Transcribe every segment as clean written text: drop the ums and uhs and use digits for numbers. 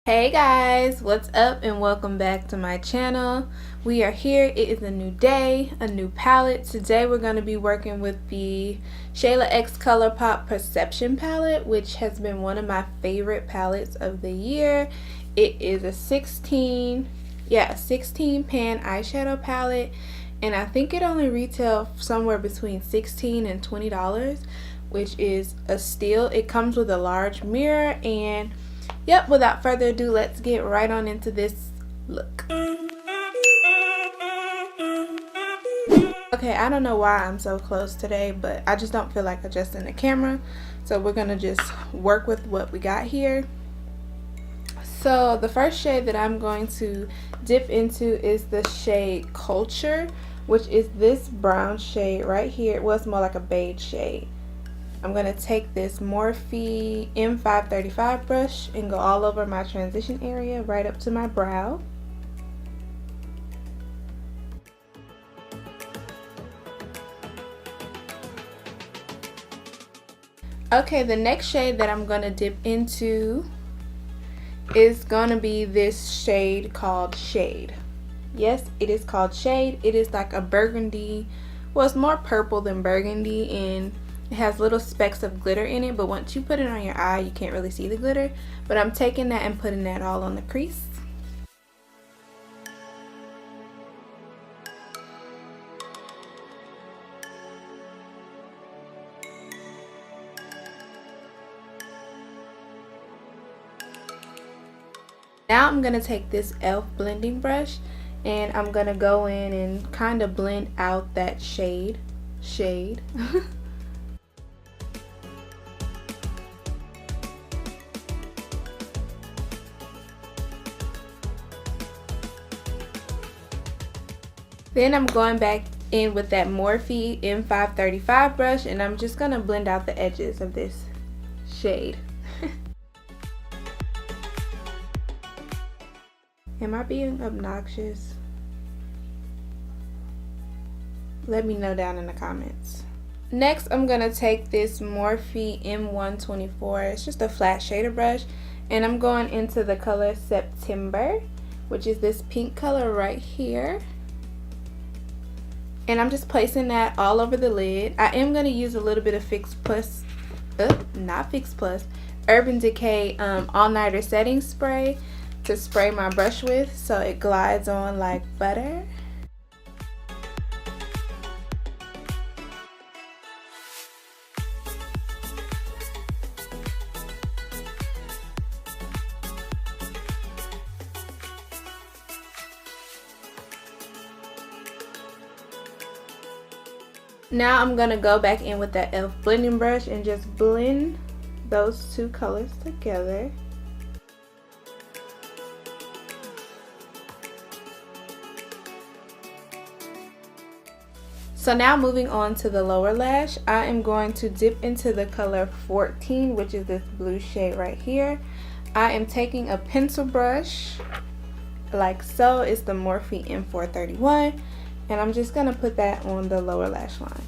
Hey guys, what's up and welcome back to my channel. We are here. It is a new day, a new palette. Today we're going to be working with the Shayla X Colourpop Perception palette, which has been one of my favorite palettes of the year. It is a 16 pan eyeshadow palette, and I think it only retails somewhere between $16 and $20, which is a steal. It comes with a large mirror, and yep, without further ado, let's get right on into this look. Okay, I don't know why I'm so close today, but I just don't feel like adjusting the camera. So we're gonna just work with what we got here. So the first shade that I'm going to dip into is the shade Culture, which is this brown shade right here. Well, it's more like a beige shade. I'm going to take this Morphe M535 brush and go all over my transition area right up to my brow. Okay, the next shade that I'm going to dip into is going to be this shade called Shade. Yes, it is called Shade. It is like a burgundy. Well, it's more purple than burgundy, and it has little specks of glitter in it, but once you put it on your eye, you can't really see the glitter. But I'm taking that and putting that all on the crease. Now I'm going to take this e.l.f. blending brush, and I'm going to go in and kind of blend out that shade. Then I'm going back in with that Morphe M535 brush, and I'm just going to blend out the edges of this shade. Am I being obnoxious? Let me know down in the comments. Next, I'm going to take this Morphe M124. It's just a flat shader brush, and I'm going into the color September, which is this pink color right here. And I'm just placing that all over the lid. I am going to use a little bit of Urban Decay All Nighter Setting Spray to spray my brush with, so it glides on like butter. Now I'm going to go back in with that e.l.f. blending brush and just blend those two colors together. So now moving on to the lower lash, I am going to dip into the color 14, which is this blue shade right here. I am taking a pencil brush like so. It's the Morphe M431. And I'm just going to put that on the lower lash line.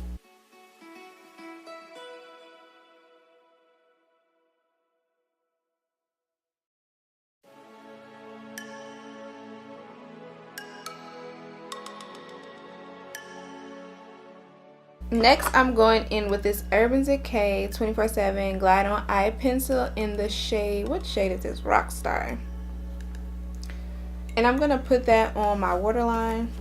Next, I'm going in with this Urban Decay 24/7 Glide On Eye Pencil in the shade, what shade is this? Rockstar. And I'm going to put that on my waterline.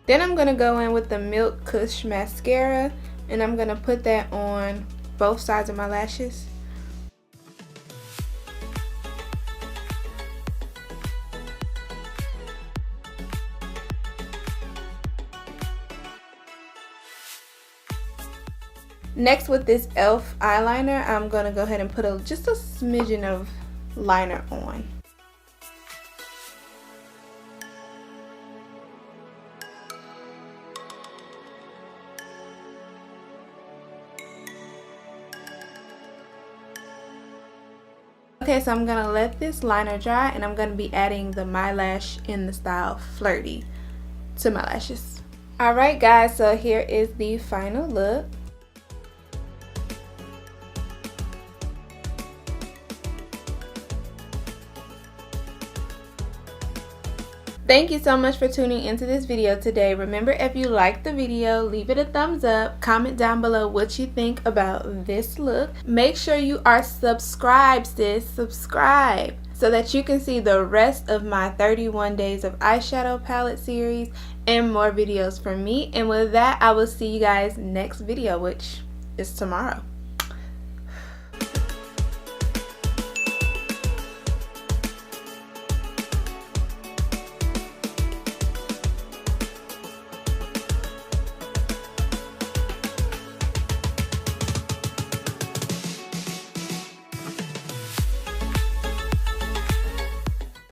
Then I'm going to go in with the Milk Kush Mascara, and I'm going to put that on both sides of my lashes. Next, with this e.l.f. eyeliner, I'm going to go ahead and put just a smidgen of liner on. Okay, so I'm going to let this liner dry, and I'm going to be adding the My Lash in the style Flirty to my lashes. Alright guys, so here is the final look. Thank you so much for tuning into this video today. Remember, if you liked the video, leave it a thumbs up. Comment down below what you think about this look. Make sure you are subscribed, sis. Subscribe so that you can see the rest of my 31 Days of Eyeshadow Palette series and more videos from me. And with that, I will see you guys next video, which is tomorrow.